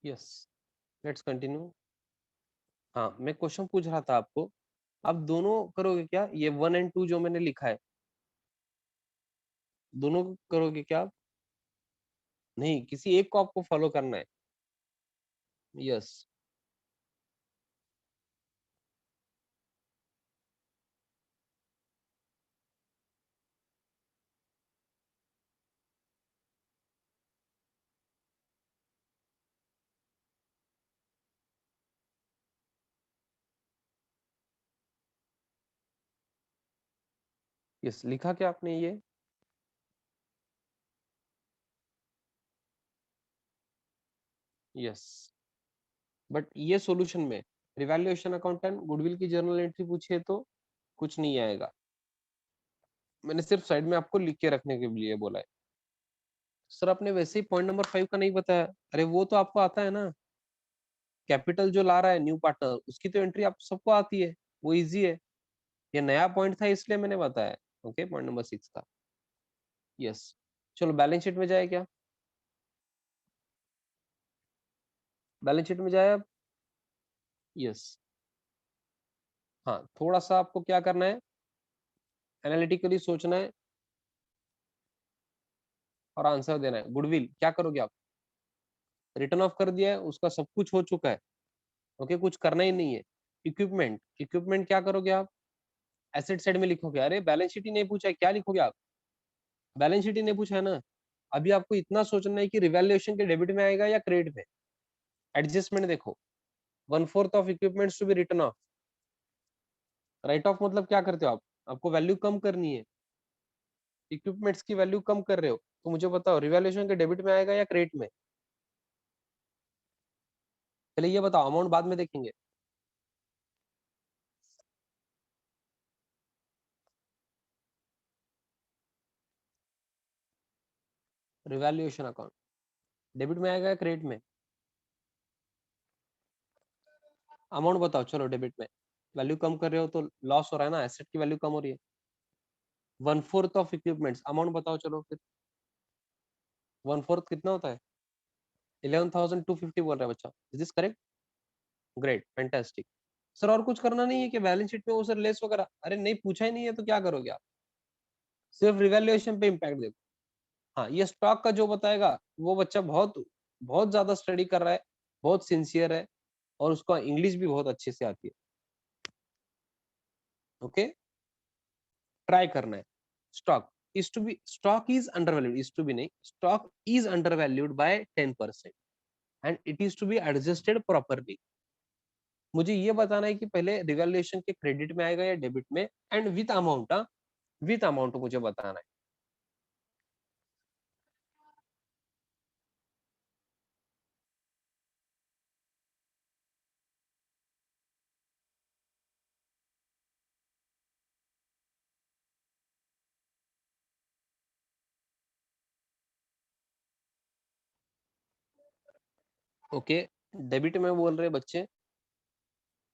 Yes, let's continue. हाँ, मैं question पूछ रहा था आपको, आप दोनों करोगे क्या? ये 1 और 2 जो मैंने लिखा है, दोनों करोगे क्या आप? नहीं, किसी एक को आपको फॉलो करना है। यस। यस, लिखा क्या आपने ये? यस, बट ये सॉल्यूशन में रिवैल्यूएशन अकाउंटेंट गुडविल की जर्नल एंट्री पूछिए तो कुछ नहीं आएगा। मैंने सिर्फ साइड में आपको लिख के रखने के लिए बोला है। सर आपने वैसे ही पॉइंट नंबर 5 का नहीं बताया। अरे वो तो आपको आता है ना, कैपिटल जो ला रहा है न्यू पार्टनर, उसकी तो एंट्री आप सबको आती है, वो इजी है। ये नया पॉइंट था इसलिए मैंने बताया। ओके, पॉइंट नंबर 6 का। यस, चलो बैलेंस शीट में जाए क्या? बैलेंस शीट में जाए अब। यस। हाँ, थोड़ा सा आपको क्या करना है, एनालिटिकली सोचना है और आंसर देना है। गुडविल क्या करोगे आप? रिटर्न ऑफ कर दिया है, उसका सब कुछ हो चुका है। ओके, कुछ करना ही नहीं है। इक्विपमेंट, इक्विपमेंट क्या करोगे आप? एसेट साइड में लिखोगे। अरे बैलेंस शीट ही नहीं पूछा है, क्या लिखोगे आप? बैलेंस शीट ही नहीं पूछा है ना। अभी आपको इतना सोचना है कि रिवैल्यूएशन के डेबिट में आएगा या क्रेडिट में। एडजस्टमेंट देखो, 1/4 of equipments to be return off. Write off मतलब क्या करते हो आप? आपको वैल्यू कम करनी है, इक्विपमेंट्स की वैल्यू कम कर रहे हो, तो मुझे बताओ रिवैल्यूएशन के डेबिट में आएगा या क्रेडिट में? पहले ये बताओ, अमाउंट बाद में देखेंगे। रिवैल्यूएशन अकाउंट डेबिट में आएगा या क्रेडिट में? अमाउंट बताओ, चलो डेबिट में। वैल्यू कम कर रहे हो तो लॉस हो रहा है ना, एसेट की वैल्यू कम हो रही है। 1/4 ऑफ इक्विपमेंट्स, अमाउंट बताओ चलो फिर। 1/4 कितना होता है? 11,250 बोल रहा है बच्चा। Is this correct? Great, fantastic. Sir और कुछ करना नहीं है कि बैलेंस शीट में वो सर लेस वगैरह? अरे नहीं, पूछा ही नहीं है तो क्या करोगे आप? सिर्फ रिवैल्यूएशन पे इम्पैक्ट देखो। हाँ, ये स्टॉक का जो बताएगा, वो बच्चा बहुत बहुत ज्यादा स्टडी कर रहा है, बहुत सिंसियर है, और उसको इंग्लिश भी बहुत अच्छे से आती है। ओके, ट्राई करना है। Stock is to be, stock is undervalued, is to be नहीं, stock is undervalued by 10% and it is to be adjusted properly. मुझे ये बताना है कि पहले रिवैल्यूएशन के क्रेडिट में आएगा या डेबिट में, and with amount. With amount मुझे बताना है। ओके, डेबिट में बोल रहे बच्चे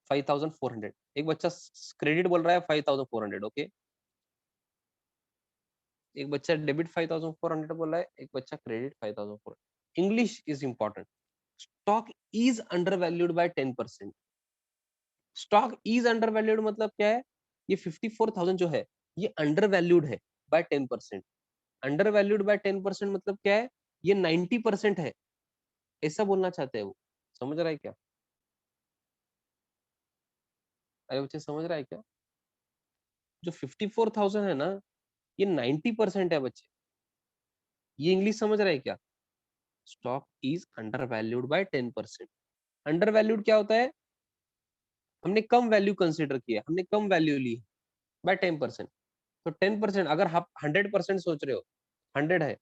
5,400, एक बच्चा क्रेडिट बोल रहा है 5,400। ओके, एक बच्चा डेबिट 5,400 बोल रहा है, एक बच्चा credit 5,400। English is important. Stock is under valued bye 10%। Stock is under valued मतलब क्या है? ये 54,000 जो है, ये अंडर वैल्यूड है बाय 10%। अंडर वैल्यूड बाय 10% मतलब क्या है? ये 90% है, ऐसा बोलना चाहते हैं वो। समझ रहा है क्या? अरे बच्चे, समझ रहा है क्या? जो 54,000 है ना, ये 90% है बच्चे। ये इंग्लिश समझ रहा है क्या? Stock is under valued bye 10%। Under valued क्या होता है? हमने कम वैल्यू कंसिडर किया, हमने कम वैल्यू ली बाय 10%। तो 10%, अगर आप 100% सोच रहे हो, 100 है,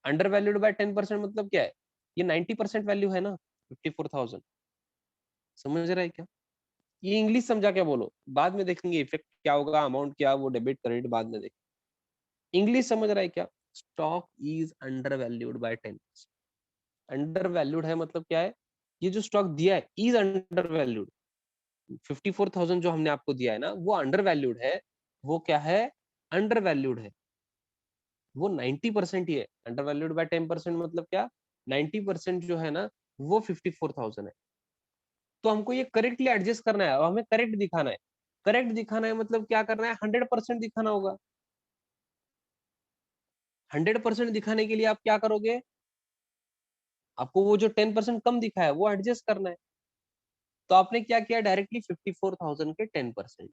अंडर वैल्यूड बाय 10% मतलब क्या है? ये 90% वैल्यू है ना, 54,000। समझ रहा है क्या? ये इंग्लिश समझा क्या बोलो, बाद में देखेंगे इफेक्ट क्या होगा, अमाउंट क्या, वो डेबिट क्रेडिट बाद में देखेंगे। इंग्लिश समझ रहा है क्या? Stock is under valued bye 10%। Under valued है मतलब क्या है? ये जो स्टॉक दिया है इज अंडर वैल्यूड। 54,000 जो हमने आपको दिया है ना, वो अंडर वैल्यूड है। वो क्या है? अंडर वैल्यूड है। वो 90% ही है। अंडर वैल्यूड बाय 10% मतलब क्या? 90% जो है ना, वो 54,000 है। तो हमको ये करेक्टली एडजस्ट करना है और हमें करेक्ट दिखाना है। करेक्ट दिखाना है मतलब क्या करना है, 100% दिखाना होगा। 100% दिखाने के लिए आप क्या करोगे, आपको वो जो 10% कम दिखा है वो एडजस्ट करना है। तो आपने क्या किया, डायरेक्टली 54,000 के 10%,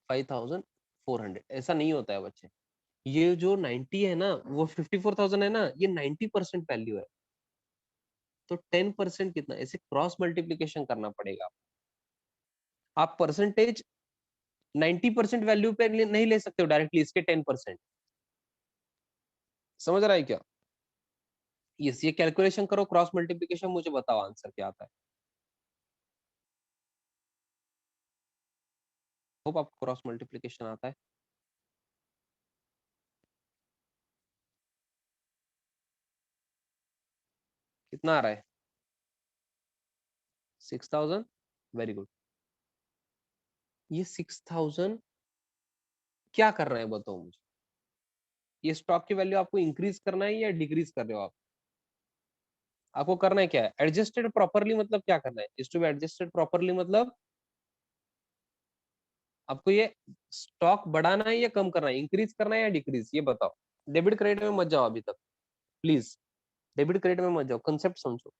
5,400। ऐसा नहीं होता है बच्चे। ये जो 90 है ना, वो 54,000 है ना, ये 90% वैल्यू है। तो 10% कितना, ऐसे क्रॉस मल्टीप्लीकेशन करना पड़ेगा। आप परसेंटेज 90% वैल्यू पे नहीं ले सकते हो डायरेक्टली इसके 10%। समझ रहा है क्या? यस, ये कैलकुलेशन करो क्रॉस मल्टीप्लीकेशन, मुझे बताओ आंसर क्या आता है। होप आपको क्रॉस मल्टीप्लीकेशन आता है। कितना आ रहा है? 6,000। Very good. ये 6,000 क्या कर रहे हैं बताओ मुझे। ये स्टॉक की वैल्यू आपको इंक्रीज करना है या डिक्रीज कर रहे हो आप? आपको करना है क्या है, एडजस्टेड प्रॉपरली मतलब क्या करना है, is to be adjusted properly मतलब आपको ये स्टॉक बढ़ाना है या कम करना है, इंक्रीज करना है या डिक्रीज, ये बताओ। डेबिट क्रेडिट में मत जाओ अभी तक, प्लीज। डेबिट क्रेडिट में मत जाओ, कंसेप्ट समझो।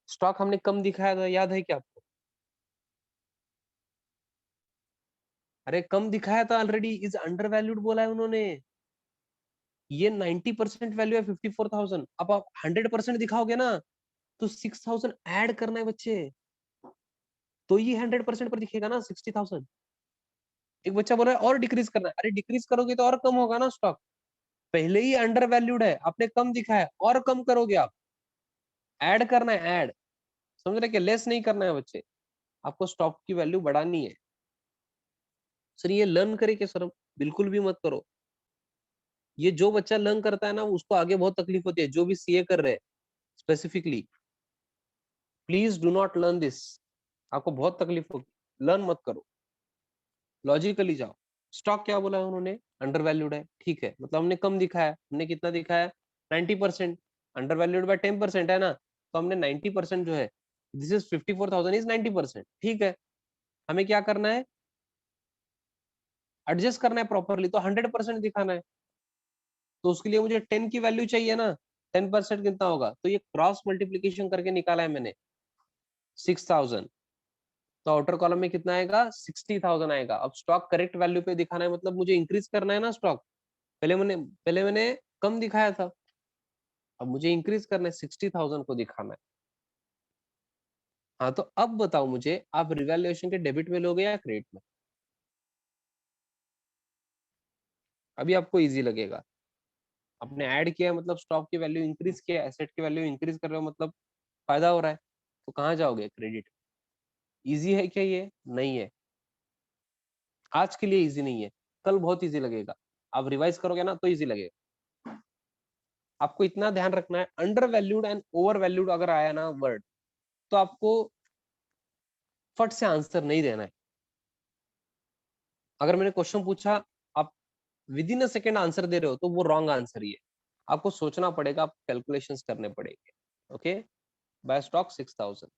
स्टॉक हमने कम दिखाया था, याद है क्या आपको? अरे कम दिखाया था ऑलरेडी, इज अंडर वैल्यूड बोला है उन्होंने। ये 90% वैल्यू है 54,000। अब आप 100% दिखाओगे ना, तो 6,000 ऐड करना है बच्चे, तो ये 100% पर दिखेगा ना 60,000। एक बच्चा बोल रहा है और डिक्रीज करना है, अरे डिक्रीज करोगे तो और कम होगा ना स्टॉक। पहले ही अंडर वैल्यूड है, आपने कम दिखाया और कम करोगे आप। ऐड करना है, ऐड। समझ रहे कि लेस नहीं करना है बच्चे, आपको स्टॉक की वैल्यू बढ़ानी है। सर ये लर्न करे कि सर, बिल्कुल भी मत करो। ये जो बच्चा लर्न करता है ना, उसको आगे बहुत तकलीफ होती है, जो भी सीए कर रहे हैं specifically. Please do not learn this, आपको बहुत तकलीफ होगी, लर्न मत करो। लॉजिकली जाओ। स्टॉक क्या बोला है उन्होंने, अंडर वैल्यूड है, ठीक है, मतलब हमने कम दिखाया, हमने कितना दिखाया, 90%। अंडर वैल्यूड बाय 10% है ना, तो हमने 90% जो है, दिस इज 54,000 इज 90%, ठीक है। हमें क्या करना है, एडजस्ट करना है प्रॉपरली, तो 100% दिखाना है। तो उसके लिए मुझे 10 की वैल्यू चाहिए ना, 10% कितना होगा, तो ये क्रॉस मल्टीप्लीकेशन करके निकाला है मैंने, 6,000। तो आउटर कॉलम में कितना आएगा, 60,000 आएगा। अब स्टॉक करेक्ट वैल्यू पे दिखाना है, मतलब मुझे इंक्रीज करना है ना स्टॉक। पहले मैंने कम दिखाया था, अब मुझे इंक्रीज करना है, 60,000 को दिखाना है। हाँ, तो अब बताओ मुझे, आप रिवैल्यूएशन के डेबिट में लोगे या क्रेडिट में? अभी आपको इजी लगेगा। आपने ऐड किया मतलब स्टॉक की वैल्यू इंक्रीज किया, एसेट की वैल्यू इंक्रीज कर रहे हो मतलब फायदा हो रहा है। तो कहाँ जाओगे, क्रेडिट। इजी है क्या ये? नहीं है, आज के लिए इजी नहीं है, कल बहुत इजी लगेगा। आप रिवाइज करोगे ना तो इजी लगेगा। आपको इतना ध्यान रखना है, under valued and over valued अगर आया ना वर्ड, तो आपको फट से आंसर नहीं देना है। अगर मैंने क्वेश्चन पूछा, आप with in a second answer दे रहे हो, तो वो रॉन्ग आंसर ही है। आपको सोचना पड़ेगा, आप कैलकुलेशंस करने पड़ेंगे। Okay, by stock 6,000।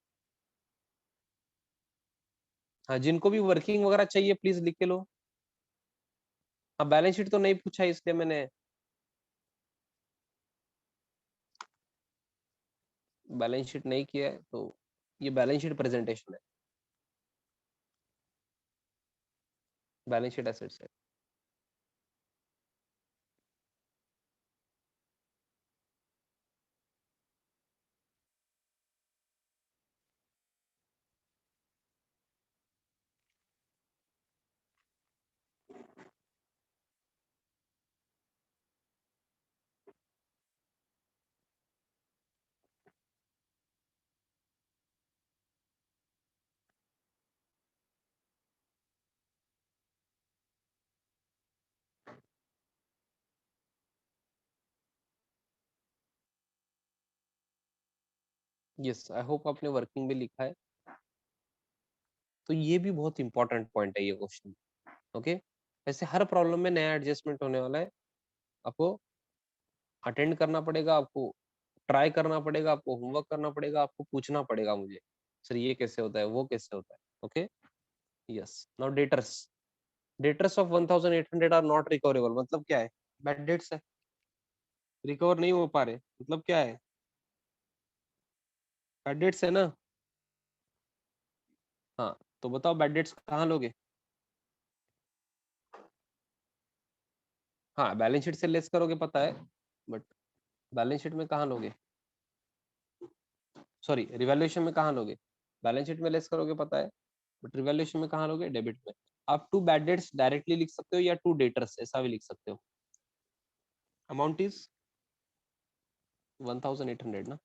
हाँ, जिनको भी वर्किंग वगैरह चाहिए प्लीज लिख के लो। हाँ, बैलेंस शीट तो नहीं पूछा इसलिए मैंने बैलेंस शीट नहीं किया है, तो ये बैलेंस शीट प्रेजेंटेशन है, बैलेंस शीट एसेट्स है। यस, आई होप आपने वर्किंग में लिखा है। तो ये भी बहुत इंपॉर्टेंट पॉइंट है ये क्वेश्चन। ओके, ऐसे हर प्रॉब्लम में नया एडजस्टमेंट होने वाला है, आपको अटेंड करना पड़ेगा, आपको ट्राई करना पड़ेगा, आपको होमवर्क करना पड़ेगा, आपको पूछना पड़ेगा मुझे सर ये कैसे होता है, वो कैसे होता है। Okay, yes. Now debtors of 1800 are not recoverable, मतलब क्या है? बैड डेट्स है, रिकवर नहीं हो पा रहे, मतलब क्या है? बैड डेट्स है ना। हाँ, तो बताओ बैड डेट्स कहाँ लोगे? हाँ, बैलेंस शीट से लेस करोगे पता है, बट बैलेंस शीट में कहाँ लोगे? सॉरी, रिवैल्यूएशन में कहाँ लोगे? बैलेंस शीट में लेस करोगे पता है, बट रिवैल्यूएशन में कहाँ लोगे? डेबिट में। आप टू बैड डेट्स डायरेक्टली लिख सकते हो या टू डेटर्स ऐसा भी लिख सकते हो। अमाउंट इज 1800 ना।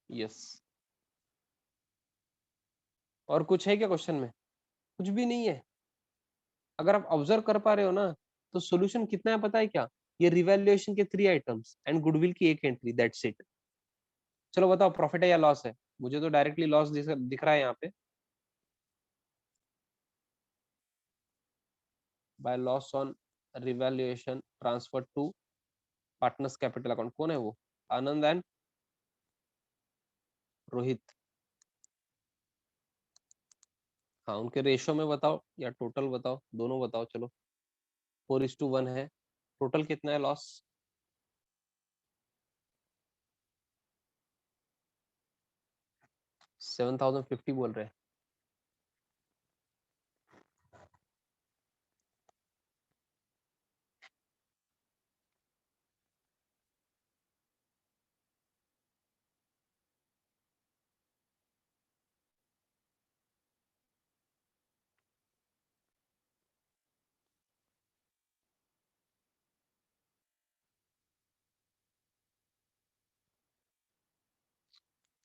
यस। और कुछ है क्या क्वेश्चन में? कुछ भी नहीं है। अगर आप ऑब्जर्व कर पा रहे हो ना, तो सॉल्यूशन कितना है पता है क्या? ये रिवैल्यूएशन के 3 आइटम्स एंड गुडविल की एक एंट्री, दैट्स इट। चलो बताओ प्रॉफिट है या लॉस है? मुझे तो डायरेक्टली लॉस दिख रहा है यहाँ पे। By loss on revaluation transfer to partners capital account. कौन है वो? आनंद एंड रोहित। हाँ, उनके रेशो में बताओ या टोटल बताओ, दोनों बताओ चलो। 4:1 है। टोटल कितना है लॉस? 7050 बोल रहे हैं।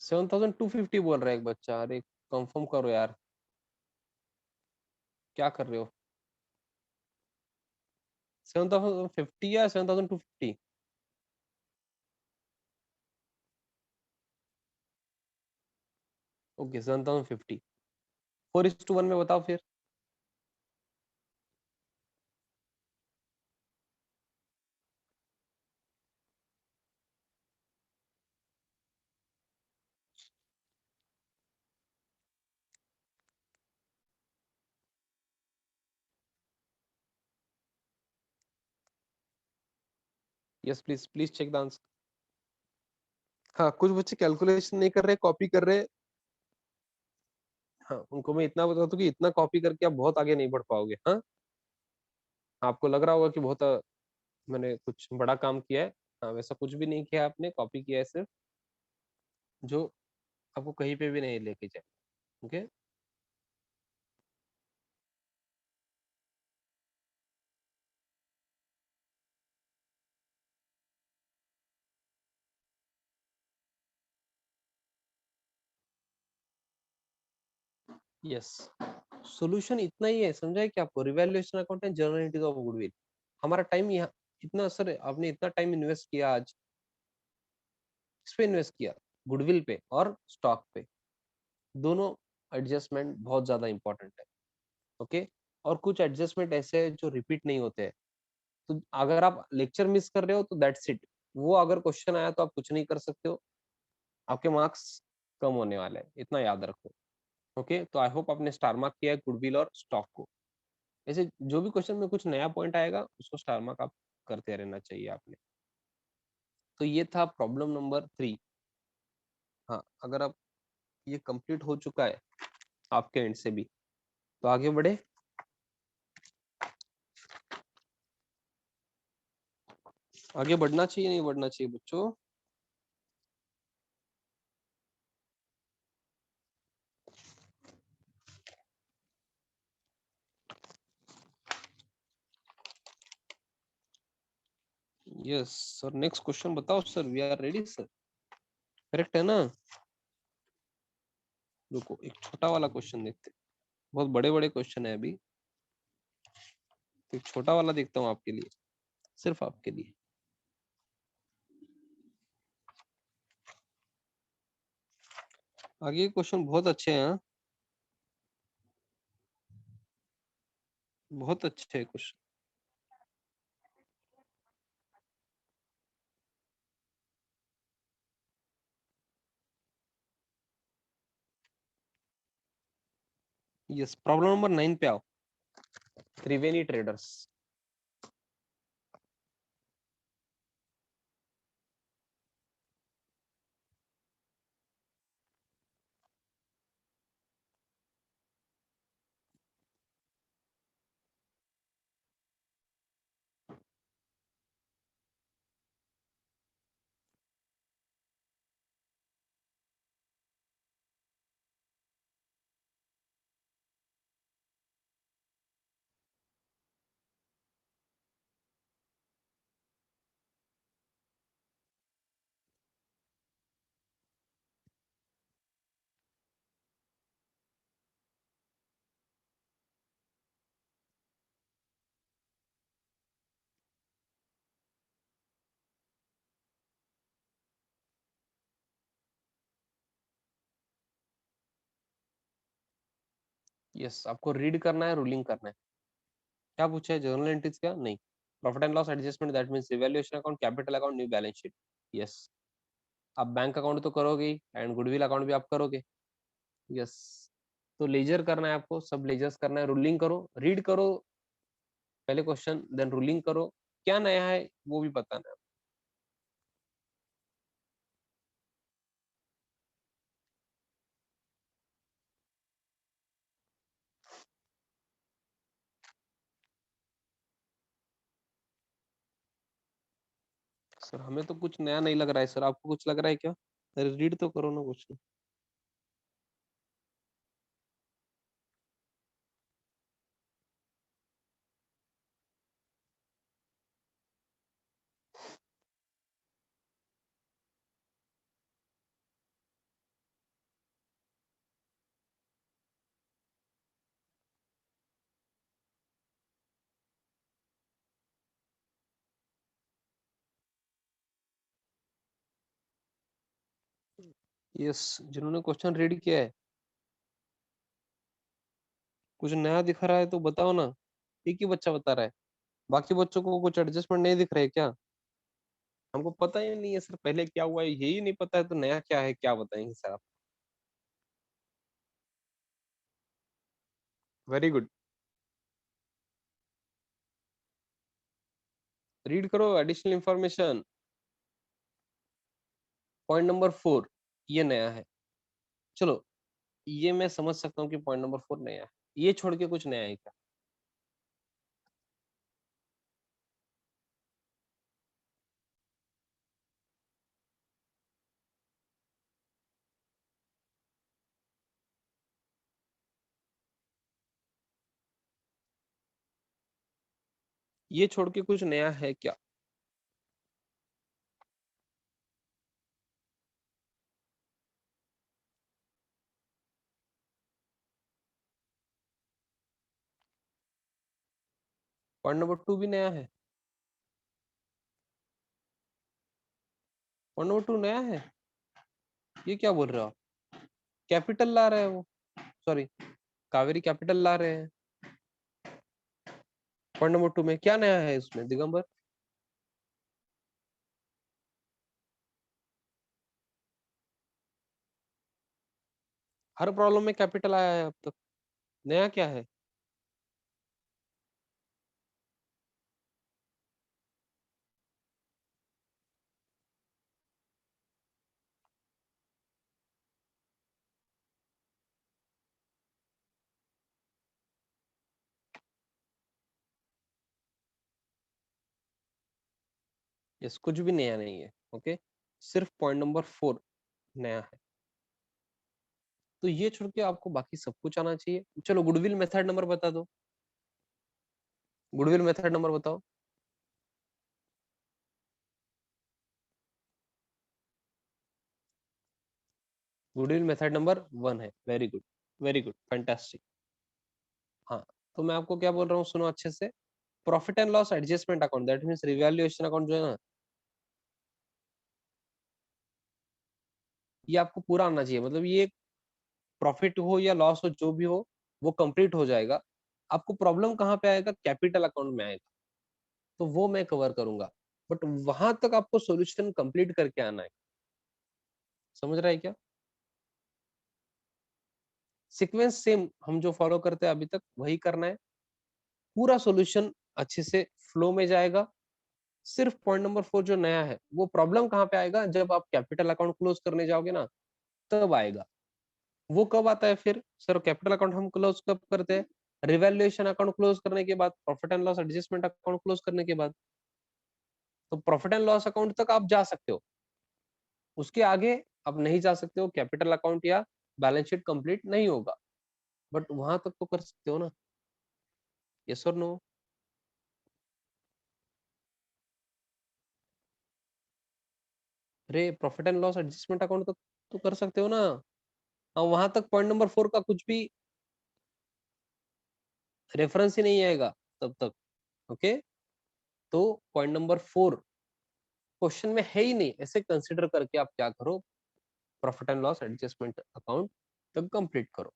7250 बोल रहा है एक बच्चा। अरे कंफर्म करो यार, क्या कर रहे हो? 7050 या 7250? ओके, 7050। 4:1 में बताओ फिर। Yes, please please check the answer. हाँ, कुछ बच्चे कैलकुलेशन नहीं कर रहे, कॉपी कर रहे। हाँ, उनको मैं इतना बता दूं कि इतना कॉपी करके आप बहुत आगे नहीं बढ़ पाओगे। हाँ, आपको लग रहा होगा कि बहुत मैंने कुछ बड़ा काम किया है। हाँ, वैसा कुछ भी नहीं किया आपने, कॉपी किया है सिर्फ, जो आपको कहीं पे भी नहीं लेके जाए। ओके। 'यस'। सॉल्यूशन इतना ही है, समझा है क्या आपको? Revaluation account and journal entry of goodwill. हमारा टाइम यहाँ इतना, सर आपने इतना टाइम इन्वेस्ट किया आज, किस पे इन्वेस्ट किया? गुडविल पे और स्टॉक पे। दोनों एडजस्टमेंट बहुत ज्यादा इंपॉर्टेंट है। ओके। और कुछ एडजस्टमेंट ऐसे हैं जो रिपीट नहीं होते हैं। तो अगर आप लेक्चर मिस कर रहे हो तो दैट्स इट। वो अगर क्वेश्चन आया तो आप कुछ नहीं कर सकते हो, आपके मार्क्स कम होने वाले हैं, इतना याद रखो। ओके, तो आई होप आपने स्टार मार्क किया है गुडविल और स्टॉक को। ऐसे जो भी क्वेश्चन में कुछ नया पॉइंट आएगा उसको स्टार मार्क आप करते रहना चाहिए आपने। तो ये था प्रॉब्लम नंबर 3। हाँ, अगर आप ये कंप्लीट हो चुका है आपके एंड से भी, तो आगे बढ़े। आगे बढ़ना चाहिए नहीं बढ़ना चाहिए बच्चों? यस सर, नेक्स्ट क्वेश्चन बताओ sir, we are ready sir. Correct है ना? रुको, एक छोटा वाला क्वेश्चन देखते हैं। बहुत बड़े बड़े क्वेश्चन है अभी, तो एक छोटा वाला देखता हूँ आपके लिए, सिर्फ आपके लिए। आगे क्वेश्चन बहुत अच्छे हैं, हाँ? बहुत अच्छे है क्वेश्चन। यस, प्रॉब्लम नंबर 9 पे आओ। त्रिवेणी ट्रेडर्स। यस, आपको रीड करना है, रूलिंग करना है। क्या पूछा है? जर्नल एंट्रीज क्या? नहीं। Profit and loss adjustment, that means evaluation account, capital account, new balance sheet. Yes, आप बैंक अकाउंट तो करोगे ही, एंड गुडविल अकाउंट भी आप करोगे। यस, तो लेजर करना है आपको, सब लेजर्स करना है। रूलिंग करो, रीड करो पहले क्वेश्चन, देन रूलिंग करो। क्या नया है वो भी बताना है। सर हमें तो कुछ नया नहीं लग रहा है सर, आपको कुछ लग रहा है क्या? अरे रीड तो करो ना कुछ। यस, जिन्होंने क्वेश्चन रीड किया है, कुछ नया दिख रहा है तो बताओ ना। एक ही बच्चा बता रहा है, बाकी बच्चों को कुछ एडजस्टमेंट नहीं दिख रहा है क्या? हमको पता ही नहीं है सर, पहले क्या हुआ है यही नहीं पता है, तो नया क्या है क्या बताएंगे सर आप? वेरी गुड, रीड करो एडिशनल इंफॉर्मेशन। पॉइंट नंबर 4, ये नया है। चलो, ये मैं समझ सकता हूँ कि पॉइंट नंबर 4 नया है। ये छोड़ के कुछ नया है क्या? ये छोड़ के कुछ नया है क्या? पॉइंट नंबर 2 भी नया है? पॉइंट नंबर 2 नया है? ये क्या बोल रहे हो आप? कैपिटल ला रहे हैं वो, सॉरी, कावेरी कैपिटल ला रहे हैं। पॉइंट नंबर 2 में क्या नया है इसमें दिगंबर? हर प्रॉब्लम में कैपिटल आया है अब तक, नया क्या है? यस, कुछ भी नया नहीं है। ओके, सिर्फ पॉइंट नंबर 4 नया है। तो ये छोड़ के आपको बाकी सब कुछ आना चाहिए। चलो, गुडविल मेथड नंबर बता दो। गुडविल मेथड नंबर बताओ। गुडविल मेथड नंबर 1 है। Very good, very good, fantastic. हाँ, तो मैं आपको क्या बोल रहा हूँ, सुनो अच्छे से। Profit and loss adjustment account, that means revaluation account जो है ना, ये आपको पूरा आना चाहिए। मतलब ये प्रॉफिट हो या लॉस हो, जो भी हो, वो कंप्लीट हो जाएगा। आपको प्रॉब्लम कहाँ पे आएगा? कैपिटल अकाउंट में आएगा, तो वो मैं कवर करूंगा। बट वहां तक आपको सॉल्यूशन कंप्लीट करके आना है। समझ रहा है क्या? सीक्वेंस सेम हम जो फॉलो करते हैं अभी तक वही करना है, पूरा सॉल्यूशन अच्छे से फ्लो में जाएगा। सिर्फ पॉइंट नंबर 4 जो नया है, वो प्रॉब्लम कहाँ पे आएगा, जब आप कैपिटल अकाउंट क्लोज करने जाओगे ना, तब आएगा। वो कब आता है फिर? सर कैपिटल अकाउंट हम क्लोज कब करते हैं? रिवैल्यूएशन अकाउंट क्लोज करने के बाद, profit and loss adjustment account close करने के बाद। तो प्रॉफिट एंड लॉस अकाउंट तक आप जा सकते हो, उसके आगे आप नहीं जा सकते हो, कैपिटल अकाउंट या बैलेंस शीट कंप्लीट नहीं होगा, बट वहां तक तो कर सकते हो ना। यस और नो? अरे profit and loss adjustment account तक तो कर सकते हो ना। हाँ, वहां तक पॉइंट नंबर 4 का कुछ भी रेफरेंस ही नहीं आएगा तब तक। ओके, तो पॉइंट नंबर 4 क्वेश्चन में है ही नहीं, ऐसे कंसिडर करके आप क्या करो, profit and loss adjustment account तक कंप्लीट करो।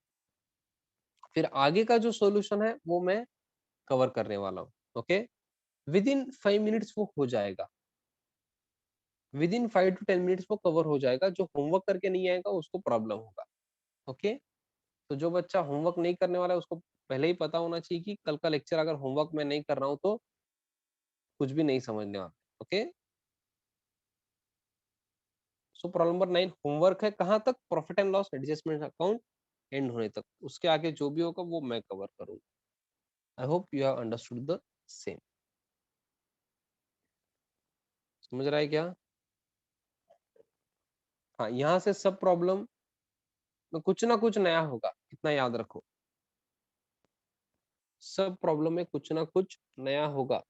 फिर आगे का जो सॉल्यूशन है वो मैं कवर करने वाला हूँ। ओके, विद इन 5 मिनट्स वो हो जाएगा, विद इन 5 to 10 मिनट्स वो कवर हो जाएगा। जो होमवर्क करके नहीं आएगा उसको प्रॉब्लम होगा। ओके, तो जो बच्चा होमवर्क नहीं करने वाला है उसको पहले ही पता होना चाहिए कि कल का लेक्चर अगर होमवर्क में नहीं कर रहा हूँ तो कुछ भी नहीं समझने वाला। Okay, so problem number 9 homework है कहाँ तक, profit and loss adjustment account and होने तक, उसके आगे जो भी होगा वो मैं कवर करूंगा। I hope you have understood the same. समझ रहा है क्या? हाँ, यहाँ से सब प्रॉब्लम में कुछ ना कुछ नया होगा, इतना याद रखो। सब प्रॉब्लम में कुछ ना कुछ नया होगा।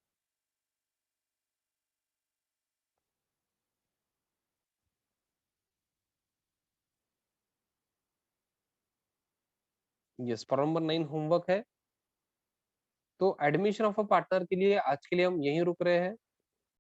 यस, प्रॉब्लम नंबर 9 होमवर्क है। तो एडमिशन ऑफ अ पार्टनर के लिए आज के लिए हम यहीं रुक रहे हैं।